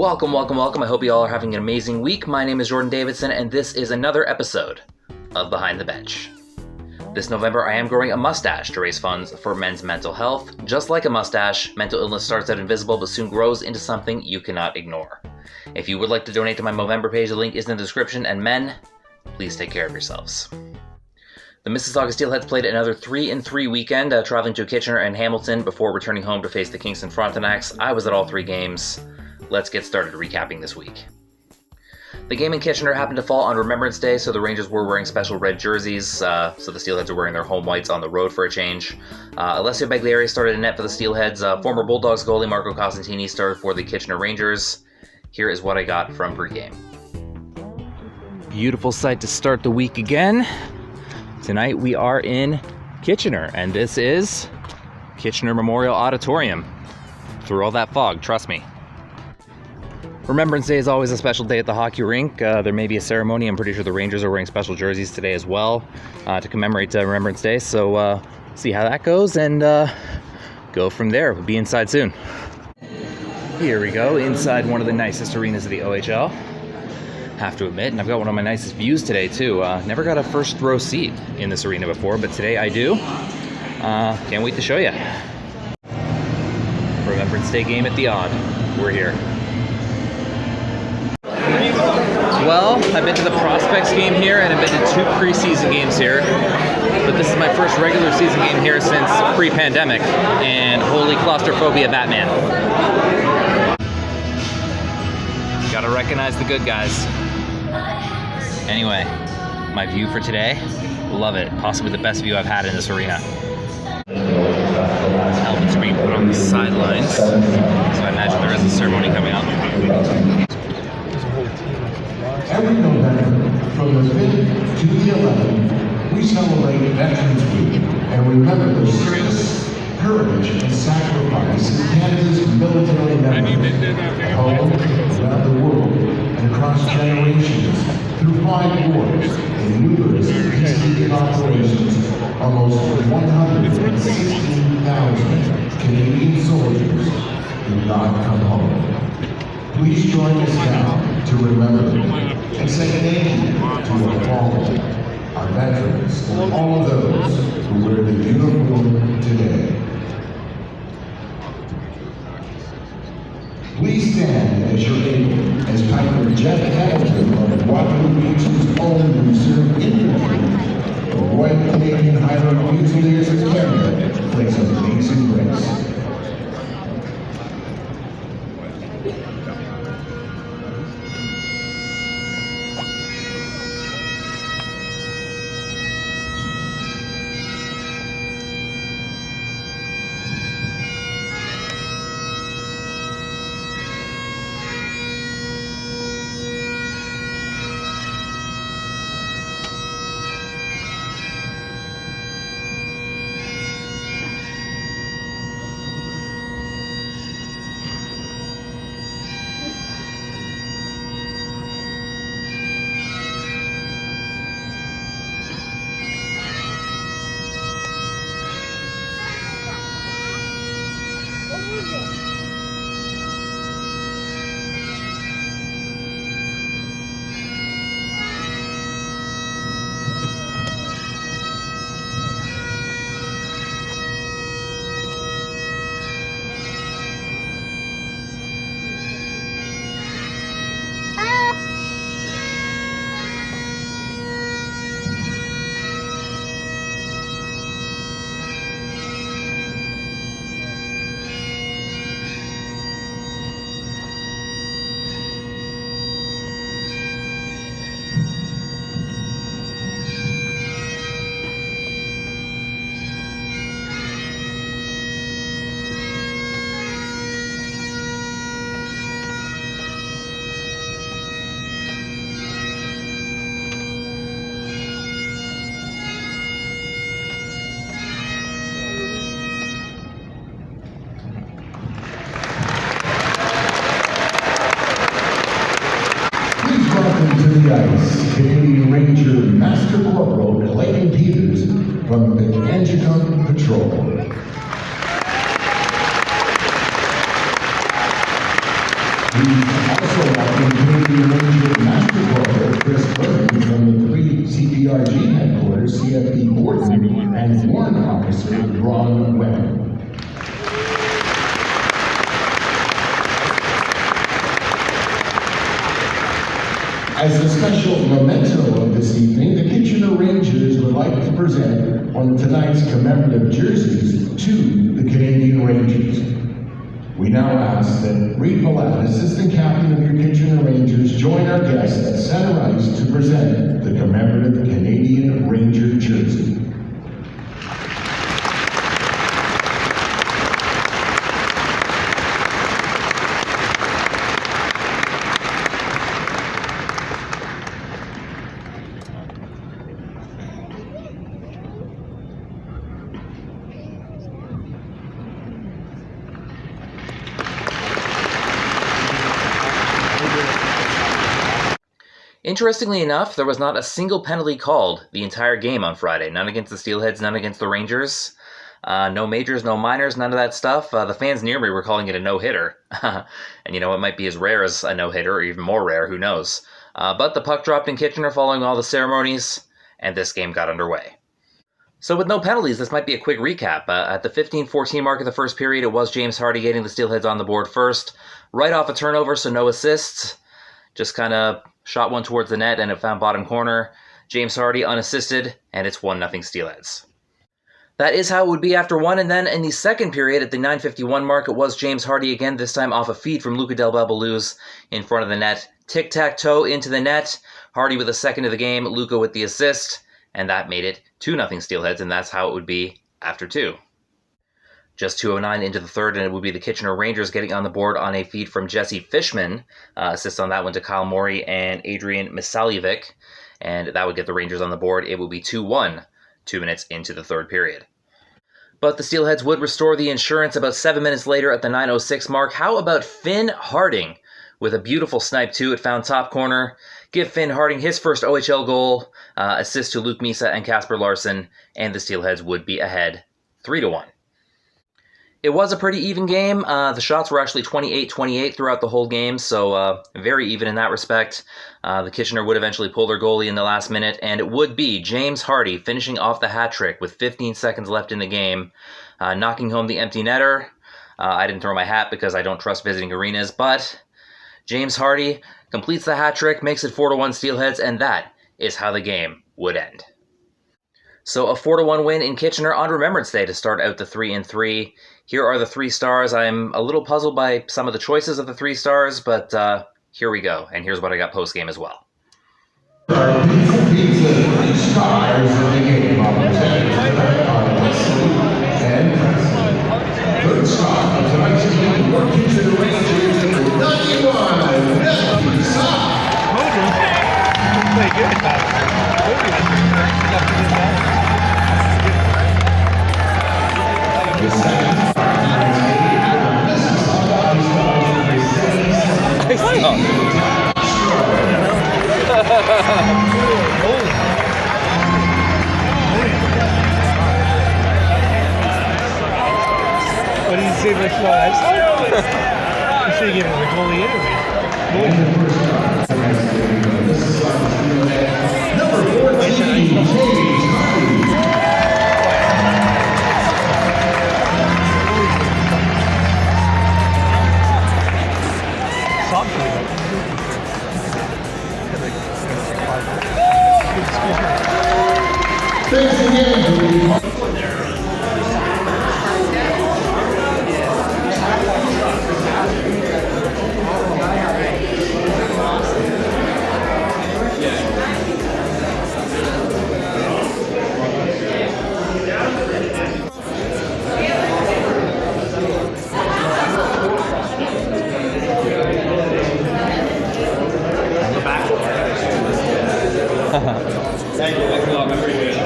Welcome. I hope you all are having an amazing week. My name is Jordan Davidson, and this is another episode of Behind the Bench. This November, I am growing a mustache to raise funds for men's mental health. Just like a mustache, mental illness starts out invisible but soon grows into something you cannot ignore. If you would like to donate to my Movember page, the link is in the description, and men, please take care of yourselves. The Mississauga Steelheads played another 3-3 weekend, traveling to Kitchener and Hamilton before returning home to face the Kingston Frontenacs. I was at all three games. Let's get started recapping this week. The game in Kitchener happened to fall on Remembrance Day, so the Rangers were wearing special red jerseys, so the Steelheads are wearing their home whites on the road for a change. Alessio Baglieri started in net for the Steelheads. Former Bulldogs goalie Marco Cosentini started for the Kitchener Rangers. Here is what I got from pregame. Beautiful sight to start the week again. Tonight we are in Kitchener, and this is Kitchener Memorial Auditorium. Through all that fog, trust me. Remembrance Day is always a special day at the hockey rink. There may be a ceremony. I'm pretty sure the Rangers are wearing special jerseys today as well to commemorate Remembrance Day. So see how that goes and go from there. We'll be inside soon. Here we go, inside one of the nicest arenas of the OHL. Have to admit, and I've got one of my nicest views today too. Never got a first row seat in this arena before, but today I do. Can't wait to show you. Remembrance Day game at the Odd. We're here. Well, I've been to the Prospects game here, and I've been to 2 preseason games here. But this is my first regular season game here since pre-pandemic, and holy claustrophobia, Batman. Gotta recognize the good guys. Anyway, my view for today, love it. Possibly the best view I've had in this arena. Helmets being put on the sidelines, so I imagine there is a ceremony coming up. Every November, from the 5th to the 11th, we celebrate Veterans Week and remember the service, courage, and sacrifice of Canada's military members at home, around the world, and across generations, through 5 wars and numerous peacekeeping operations. Almost 116,000 Canadian soldiers did not come home. Please join us now to remember them and say thank you to our fallen, our veterans, and all of those who wear the uniform today. Please stand as you're able as Piper Jeff Hamilton of Waterloo Region's own Reserve Infantry, the Royal Canadian Highland Fusiliers of Canada, plays Amazing Grace. Canadian Ranger Master Corporal Clayton Peters from the Anjicum Patrol. Please Canadian Ranger Master Corporal Chris Burton from the 3 CPRG headquarters, CFP Gordon, and Warrant Officer Ron Webb. As a special memento of this evening, the Kitchener Rangers would like to present one of tonight's commemorative jerseys to the Canadian Rangers. We now ask that Reed Millett, Assistant Captain of your Kitchener Rangers, join our guests at center ice to present the commemorative Canadian Ranger jersey. Interestingly enough, there was not a single penalty called the entire game on Friday. None against the Steelheads, none against the Rangers. No majors, no minors, none of that stuff. The fans near me were calling it a no-hitter. And you know, it might be as rare as a no-hitter, or even more rare, who knows. But the puck dropped in Kitchener following all the ceremonies, and this game got underway. So with no penalties, this might be a quick recap. At the 15-14 mark of the first period, it was James Hardy getting the Steelheads on the board first. Right off a turnover, so no assists. Just kind of shot one towards the net, and it found bottom corner. James Hardy unassisted, and it's 1-0 Steelheads. That is how it would be after one, and then in the second period, at the 9:51 mark, it was James Hardy again, this time off a feed from Luca Del Babaluz in front of the net. Tic-tac-toe into the net. Hardy with the second of the game, Luca with the assist, and that made it 2-0 Steelheads, and that's how it would be after two. Just 2:09 into the third, and it would be the Kitchener Rangers getting on the board on a feed from Jesse Fishman. Assist on that one to Kyle Morey and Adrian Misaljevic, and that would get the Rangers on the board. It would be 2-1, 2 minutes into the third period. But the Steelheads would restore the insurance about 7 minutes later at the 9:06 mark. How about Finn Harding with a beautiful snipe too? It found top corner. Give Finn Harding his first OHL goal. Assist to Luke Misa and Kasper Larsson, and the Steelheads would be ahead 3-1. It was a pretty even game. The shots were actually 28-28 throughout the whole game, so very even in that respect. The Kitchener would eventually pull their goalie in the last minute, and it would be James Hardy finishing off the hat trick with 15 seconds left in the game, knocking home the empty netter. I didn't throw my hat because I don't trust visiting arenas, but James Hardy completes the hat trick, makes it 4-1 Steelheads, and that is how the game would end. So a 4-1 win in Kitchener on Remembrance Day to start out the 3-3. Here are the 3 stars. I'm a little puzzled by some of the choices of the 3 stars, but here we go. And here's what I got post-game as well. These are the stars of the game on the and third star of tonight's game for Kitchener Rangers, 91, Play good. the second What did you say about Sean Epstein? You should have given him a goalie interview. Number 14, James Hardy. Thanks again, Thank you. Thanks a lot. I appreciate it.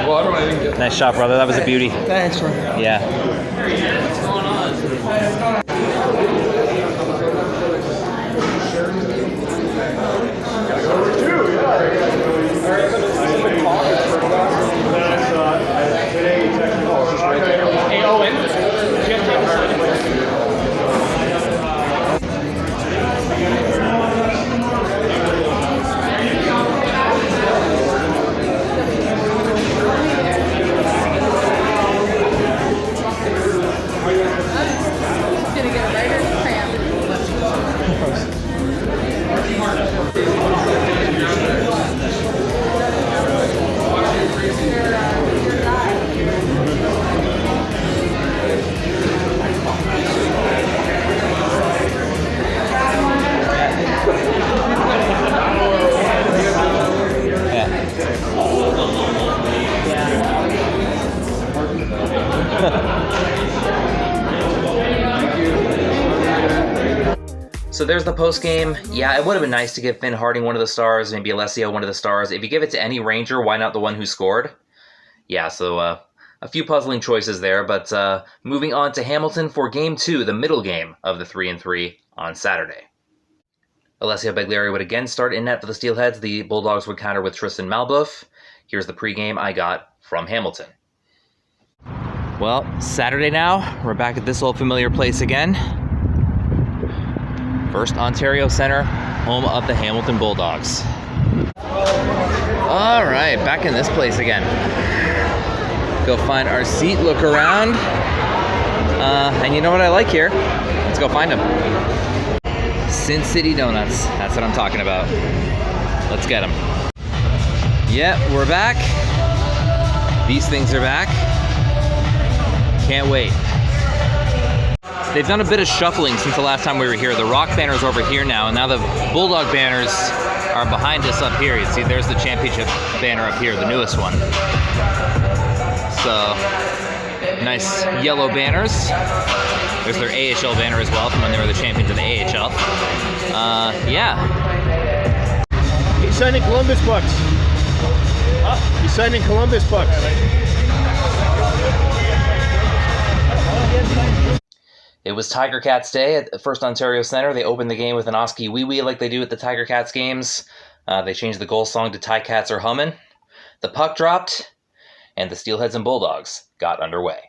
Well, I don't even get. Nice shot, brother. That was a beauty. Thanks, man. Yeah. What's going on? So there's the post game. Yeah, it would have been nice to give Finn Harding one of the stars, maybe Alessio one of the stars. If you give it to any Ranger, why not the one who scored? Yeah, so a few puzzling choices there, but moving on to Hamilton for Game 2, the middle game of the 3-3 on Saturday. Alessio Begliari would again start in net for the Steelheads. The Bulldogs would counter with Tristan Malboeuf. Here's the pregame I got from Hamilton. Well, Saturday now, we're back at this old familiar place again. First Ontario Centre, home of the Hamilton Bulldogs. All right, back in this place again. Go find our seat, look around. And you know what I like here? Let's go find them. Sin City Donuts, that's what I'm talking about. Let's get them. Yep, we're back. These things are back. Can't wait. They've done a bit of shuffling since the last time we were here. The Rock banner's over here now, and now the Bulldog banners are behind us up here. You see, there's the championship banner up here, the newest one. So, nice yellow banners. There's their AHL banner as well from when they were the champions of the AHL. Yeah. He's signing Columbus bucks. Huh? He's signing Columbus bucks. It was Tiger Cats Day at the First Ontario Centre. They opened the game with an Oski Wee Wee like they do at the Tiger Cats games. They changed the goal song to Tie Cats Are Hummin'. The puck dropped, and the Steelheads and Bulldogs got underway.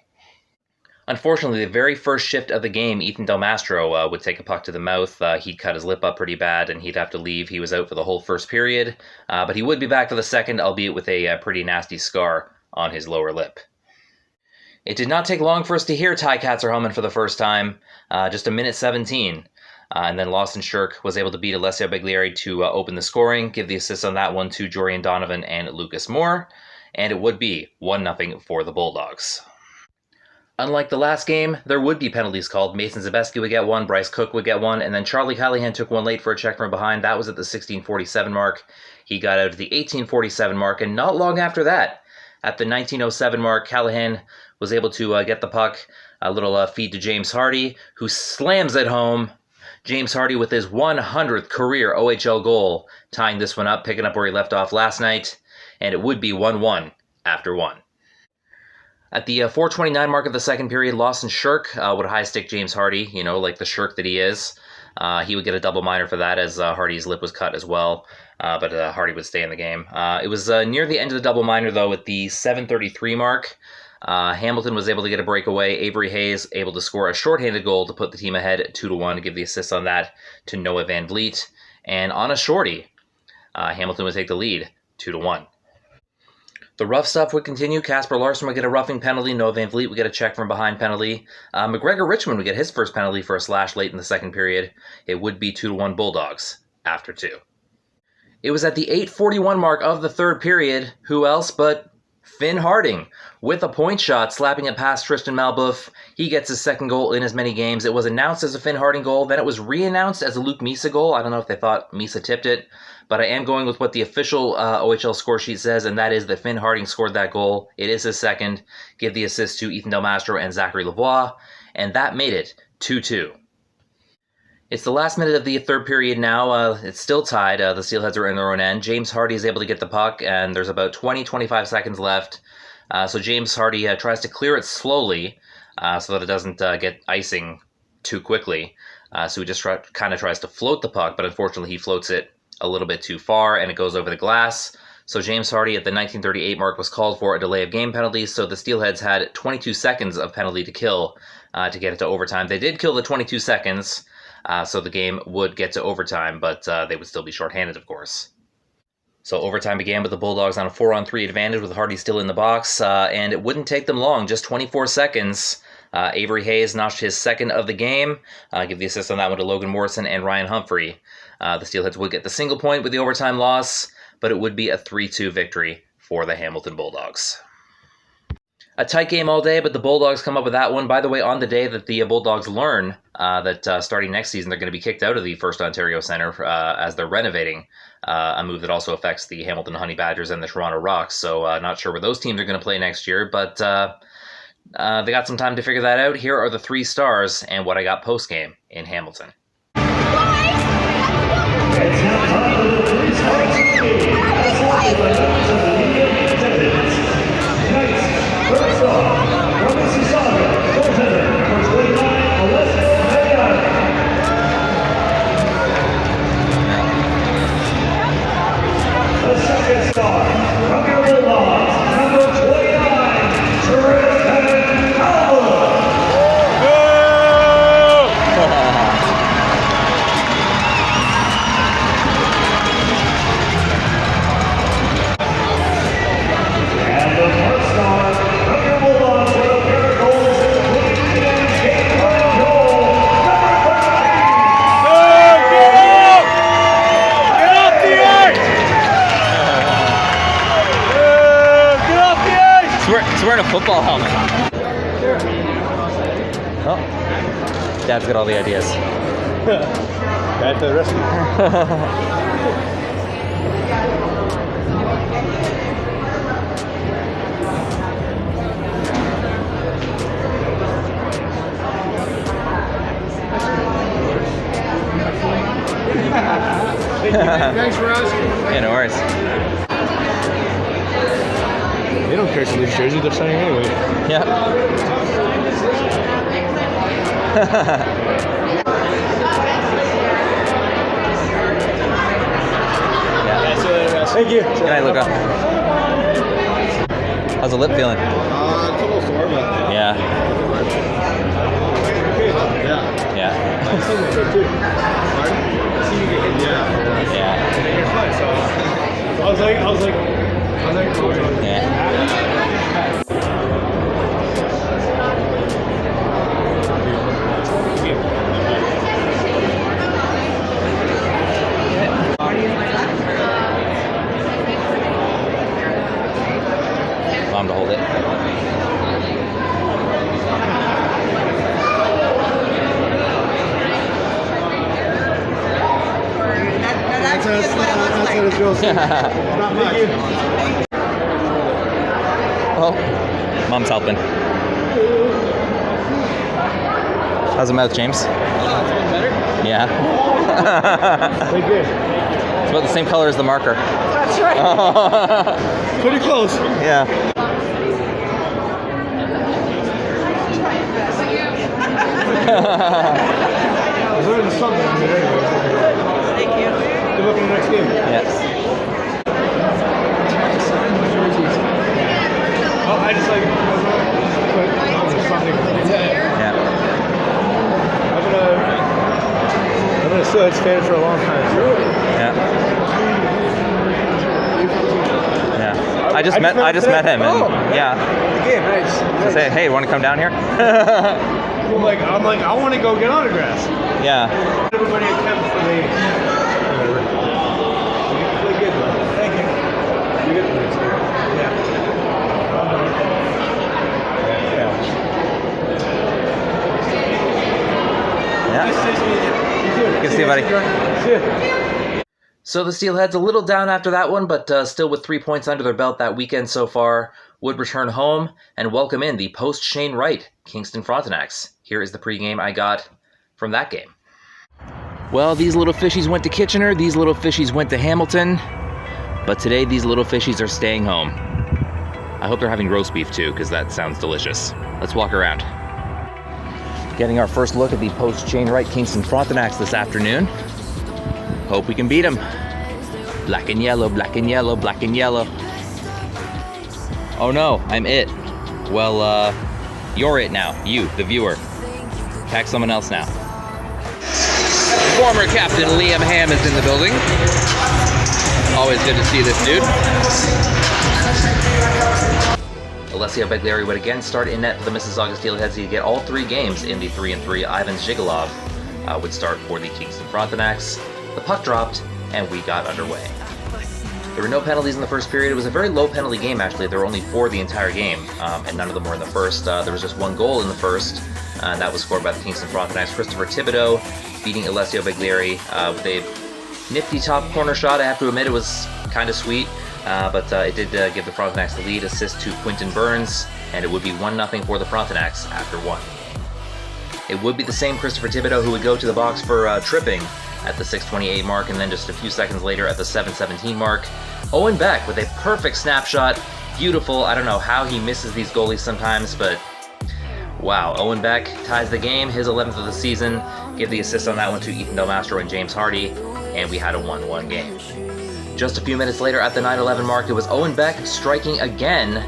Unfortunately, the very first shift of the game, Ethan Del Mastro would take a puck to the mouth. He'd cut his lip up pretty bad, and he'd have to leave. He was out for the whole first period, but he would be back for the second, albeit with a pretty nasty scar on his lower lip. It did not take long for us to hear Tie Cats Are Hummin' for the first time, just a minute 17. And then Lawson Shirk was able to beat Alessio Begliari to open the scoring, give the assist on that one to Jorian Donovan and Lucas Moore, and it would be 1-0 for the Bulldogs. Unlike the last game, there would be penalties called. Mason Zabeski would get one, Bryce Cook would get one, and then Charlie Callahan took one late for a check from behind. That was at the 16:47 mark. He got out at the 18:47 mark, and not long after that, at the 19:07 mark, Callahan was able to get the puck, a little feed to James Hardy, who slams it home. James Hardy with his 100th career OHL goal, tying this one up, picking up where he left off last night, and it would be 1-1 after one. At the 4:29 mark of the second period, Lawson Shirk would high stick James Hardy, like the Shirk that he is. He would get a double minor for that as Hardy's lip was cut as well, but Hardy would stay in the game. It was near the end of the double minor, though, at the 7:33 mark. Hamilton was able to get a breakaway. Avery Hayes able to score a shorthanded goal to put the team ahead 2-1, to give the assist on that to Noah Van Vliet. And on a shorty, Hamilton would take the lead 2-1. The rough stuff would continue. Casper Larsson would get a roughing penalty. Noah Van Vliet would get a check from behind penalty. McGregor Richmond would get his first penalty for a slash late in the second period. It would be 2-1 Bulldogs after two. It was at the 8:41 mark of the third period. Who else but Finn Harding with a point shot, slapping it past Tristan Malboeuf. He gets his second goal in as many games. It was announced as a Finn Harding goal. Then it was re-announced as a Luke Misa goal. I don't know if they thought Misa tipped it, but I am going with what the official OHL score sheet says, and that is that Finn Harding scored that goal. It is his second. Give the assist to Ethan Del Mastro and Zachary Lavoie, and that made it 2-2. It's the last minute of the third period now. It's still tied. The Steelheads are in their own end. James Hardy is able to get the puck, and there's about 20-25 seconds left. So James Hardy tries to clear it slowly so that it doesn't get icing too quickly. So he just kind of tries to float the puck, but unfortunately he floats it a little bit too far, and it goes over the glass. So James Hardy at the 1938 mark was called for a delay of game penalty, so the Steelheads had 22 seconds of penalty to kill to get it to overtime. They did kill the 22 seconds, so the game would get to overtime, but they would still be shorthanded, of course. So overtime began with the Bulldogs on a 4-on-3 advantage with Hardy still in the box, and it wouldn't take them long, just 24 seconds. Avery Hayes notched his second of the game. Give the assist on that one to Logan Morrison and Ryan Humphrey. The Steelheads would get the single point with the overtime loss, but it would be a 3-2 victory for the Hamilton Bulldogs. A tight game all day, but the Bulldogs come up with that one. By the way, on the day that the Bulldogs learn that starting next season they're going to be kicked out of the First Ontario Centre as they're renovating, a move that also affects the Hamilton Honey Badgers and the Toronto Rocks. So not sure where those teams are going to play next year, but they got some time to figure that out. Here are the 3 stars and what I got post-game in Hamilton. Bye! the members of the U17. Tonight's first off, from Mississauga, goaltender, number 29, Leenders. The second star, from your Bulldogs, number 29, Ryerson. And the first star, from your Bulldogs, with a pair of goals, including the game-winning goal, number 13. He's wearing a football helmet. Oh, Dad's got all the ideas. Back to the rescue. Thanks for asking. Yeah, no worries. They don't care to leave jersey, they're signing anyway. Yeah. Thank you. Good night, Luca. How's the lip feeling? It's a little sore, but Yeah. yeah. Yeah. I see you get hit. Yeah. Yeah. You're fine, so I was like, Yeah. Mom to hold it. That's what it feels like. Not much. Oh, Mom's helping. How's the mouth, James? Better? Yeah. Thank you. It's about the same color as the marker. That's right. Pretty close. Yeah. I was learning something on it anyway. Thank you. Good luck in the next game. Yes. Oh, I just like something. Yeah. I've been a Steelheads fan for a long time. So. Yeah. Yeah. I just met him, and yeah. Yeah, nice. I said, hey, want to come down here? I'm like, I want to go get autographs. Yeah. Everybody at camp for the whatever. You play good, though. Thank you. You get the next year. Yeah. Yeah. Good to see you, buddy. See ya. So the Steelheads a little down after that one, but still with 3 points under their belt that weekend so far, would return home and welcome in the post-Shane Wright Kingston Frontenacs. Here is the pregame I got from that game. Well, these little fishies went to Kitchener, these little fishies went to Hamilton, but today these little fishies are staying home. I hope they're having roast beef too, because that sounds delicious. Let's walk around. Getting our first look at the post-Shane Wright Kingston Frontenacs this afternoon. Hope we can beat them. Black and yellow, black and yellow, black and yellow. Oh no, I'm it. Well, you're it now. You, the viewer. Tag someone else now. Former Captain Liam Ham is in the building. Always good to see this dude. Alessio Begliari would again start in net for the Mississauga Steelheads. He'd get all 3 games in the 3-3. Ivan Zhigalov would start for the Kingston Frontenacs. The puck dropped, and we got underway. There were no penalties in the first period. It was a very low penalty game, actually. There were only 4 the entire game, and none of them were in the first. There was just 1 goal in the first, and that was scored by the Kingston Frontenacs. Christopher Thibodeau beating Alessio Begliari with a nifty top corner shot. I have to admit, it was kind of sweet, but it did give the Frontenacs the lead. Assist to Quinton Burns, and it would be 1-0 for the Frontenacs after 1. It would be the same Christopher Thibodeau who would go to the box for tripping at the 6:28 mark, and then just a few seconds later at the 7:17 mark, Owen Beck with a perfect snapshot. Beautiful. I don't know how he misses these goalies sometimes, but wow. Owen Beck ties the game, his 11th of the season. Give the assist on that one to Ethan Del Mastro and James Hardy, and we had a 1-1 game. Just a few minutes later at the 9:11 mark, it was Owen Beck striking again.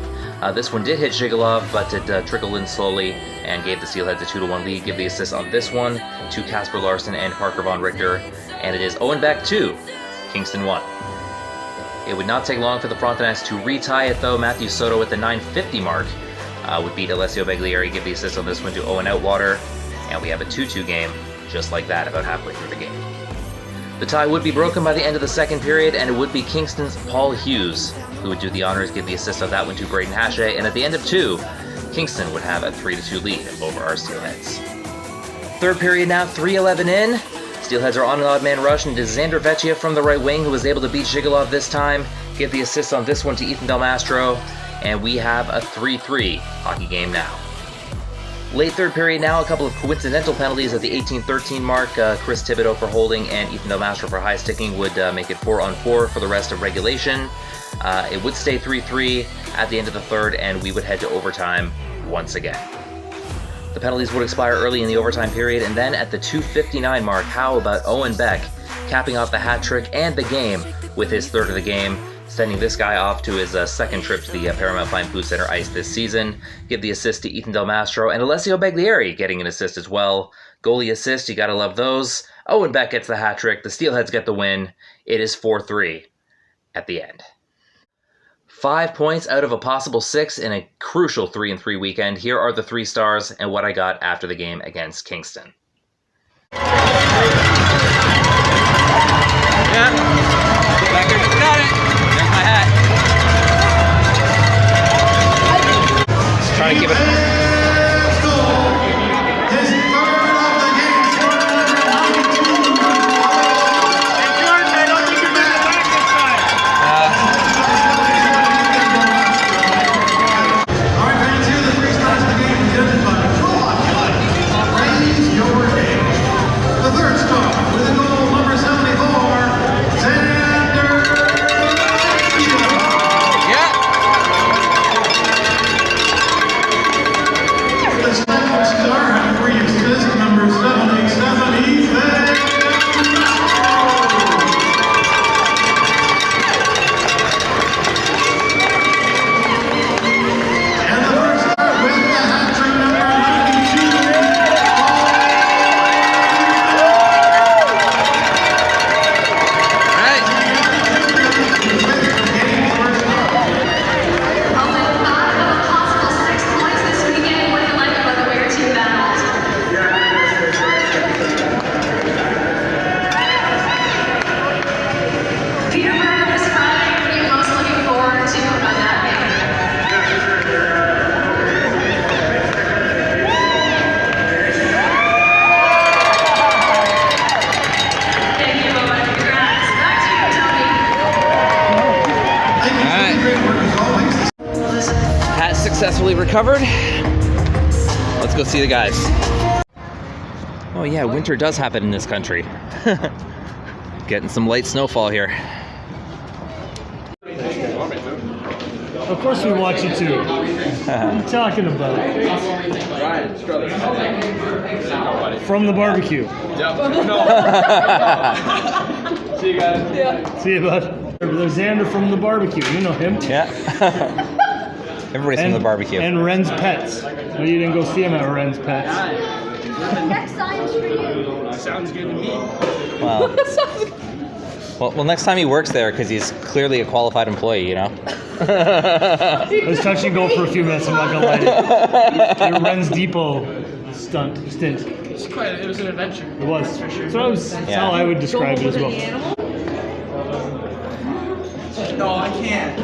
This one did hit Zhigalov, but it trickled in slowly and gave the Steelheads a 2-1 lead. Give the assist on this one to Kasper Larson and Parker von Richter, and it is Owen Beck 2, Kingston 1. It would not take long for the Frontenacs to retie it, though. Matthew Soto at the 9:50 mark would beat Alessio Beglieri. Give the assist on this one to Owen Outwater, and we have a 2-2 game, just like that, about halfway through the game. The tie would be broken by the end of the second period, and it would be Kingston's Paul Hughes who would do the honors, give the assist on that one to Braden Hachey, and at the end of 2, Kingston would have a 3-2 lead over our Steelheads. Third period now, 3:11 in. Steelheads are on an odd man rush, and it is Xander Vecchia from the right wing who was able to beat Zhigalov this time. Give the assist on this one to Ethan Del Mastro, and we have a 3-3 hockey game now. Late third period now, a couple of coincidental penalties at the 18-13 mark. Chris Thibodeau for holding and Ethan Del Mastro for high sticking would make it 4-on-4 for the rest of regulation. It would stay 3-3 at the end of the third, and we would head to overtime once again. The penalties would expire early in the overtime period, and then at the 2:59 mark, how about Owen Beck capping off the hat trick and the game with his third of the game, sending this guy off to his second trip to the Paramount Fine Food Center ice this season. Give the assist to Ethan Del Mastro, and Alessio Beglieri getting an assist as well. Goalie assist, you gotta love those. Owen Beck gets the hat trick, the Steelheads get the win. It is 4-3 at the end. 5 points out of a possible 6 in a crucial 3-3 weekend. Here are the 3 stars and what I got after the game against Kingston. Yeah. Back here, got it. There's my hat. Trying to keep it. Successfully recovered. Let's go see the guys. Oh yeah, winter does happen in this country. Getting some light snowfall here. Of course we watch it too. What are you talking about? From the barbecue. See you guys. Yeah. See you, bud. There's Xander from the barbecue. You know him. Yeah. Everybody's from the barbecue. And Ren's Pets. No, you didn't go see him at Ren's Pets. Next science for you. Sounds good to me. Well, next time he works there, because he's clearly a qualified employee, you know? It was touch and go for a few minutes, I'm not gonna lie to you. Your Ren's Depot stint. It was an adventure. It was. For sure. So that's how I would describe it as well. No, I can't.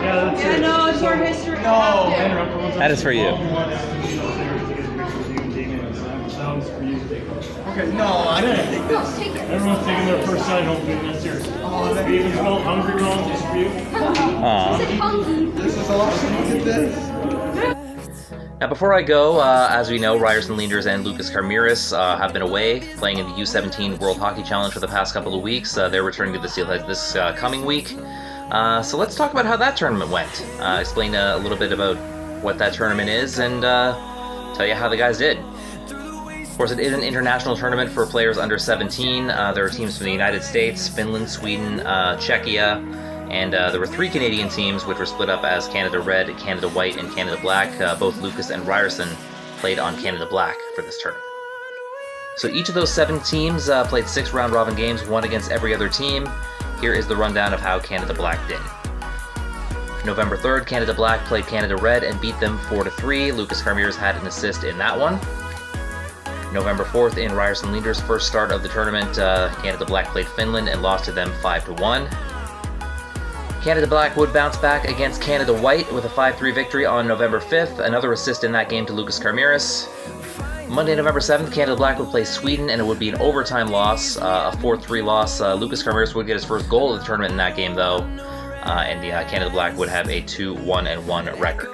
Yeah, that's it. No, it's our history. No. That is for you. Okay, no, I didn't think this. Take it. Everyone's taking their first side home game this year. Oh, that You even spelled hungry wrong just for you. This is awesome. Look at this. Now, before I go, as we know, Ryerson, Leenders, and Lucas Karmiris have been away playing in the U17 World Hockey Challenge for the past couple of weeks. They're returning to the Steelheads this coming week. So let's talk about how that tournament went. Explain a little bit about what that tournament is and tell you how the guys did. Of course, it is an international tournament for players under 17. There are teams from the United States, Finland, Sweden, Czechia, and there were 3 Canadian teams which were split up as Canada Red, Canada White, and Canada Black. Both Lucas and Ryerson played on Canada Black for this tournament. So each of those 7 teams played 6 round-robin games, one against every other team. Here is the rundown of how Canada Black did. November 3rd, Canada Black played Canada Red and beat them 4-3. Lucas Karmiris had an assist in that one. November 4th, in Ryerson Leenders' first start of the tournament, Canada Black played Finland and lost to them 5-1. Canada Black would bounce back against Canada White with a 5-3 victory on November 5th, another assist in that game to Lucas Karmiris. Monday, November 7th, Canada Black would play Sweden, and it would be an overtime loss, a 4-3 loss. Lucas Karmiris would get his first goal of the tournament in that game, though, and Canada Black would have a 2-1-1 record.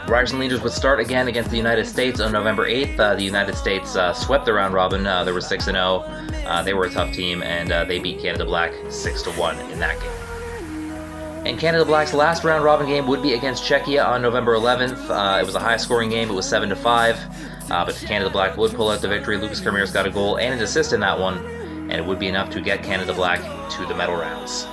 Ryerson Leenders would start again against the United States on November 8th. The United States swept the round robin. They were 6-0. They were a tough team, and they beat Canada Black 6-1 in that game. And Canada Black's last round robin game would be against Czechia on November 11th. It was a high-scoring game. It was 7-5. But Canada Black would pull out the victory. Lucas Karmiris got a goal and an assist in that one, and it would be enough to get Canada Black to the medal rounds.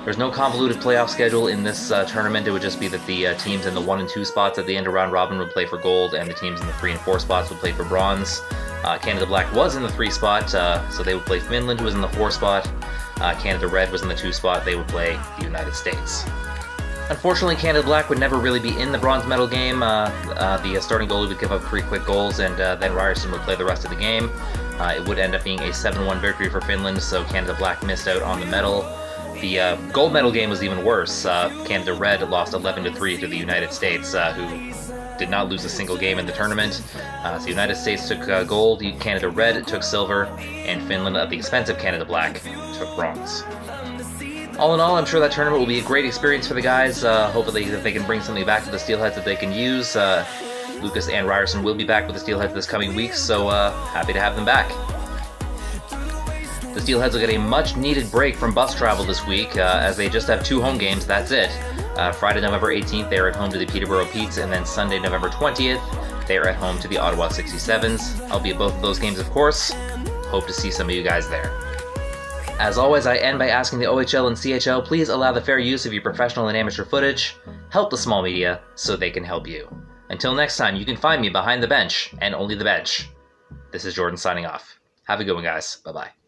There's no convoluted playoff schedule in this tournament. It would just be that the teams in the 1 and 2 spots at the end of round robin would play for gold, and the teams in the 3 and 4 spots would play for bronze. Canada Black was in the 3 spot, so they would play Finland, who was in the 4 spot. Canada Red was in the 2 spot. They would play the United States. Unfortunately, Canada Black would never really be in the bronze medal game. The starting goalie would give up 3 quick goals, and then Ryerson would play the rest of the game. It would end up being a 7-1 victory for Finland, so Canada Black missed out on the medal. The gold medal game was even worse. Canada Red lost 11-3 to the United States, who did not lose a single game in the tournament. So the United States took gold, Canada Red took silver, and Finland, at the expense of Canada Black, took bronze. All in all, I'm sure that tournament will be a great experience for the guys. Hopefully they can bring something back to the Steelheads that they can use. Lucas and Ryerson will be back with the Steelheads this coming week, so happy to have them back. The Steelheads will get a much-needed break from bus travel this week, as they just have 2 home games, that's it. Friday, November 18th, they are at home to the Peterborough Petes, and then Sunday, November 20th, they are at home to the Ottawa 67s. I'll be at both of those games, of course. Hope to see some of you guys there. As always, I end by asking the OHL and CHL, please allow the fair use of your professional and amateur footage. Help the small media so they can help you. Until next time, you can find me behind the bench, and only the bench. This is Jordan signing off. Have a good one, guys. Bye-bye.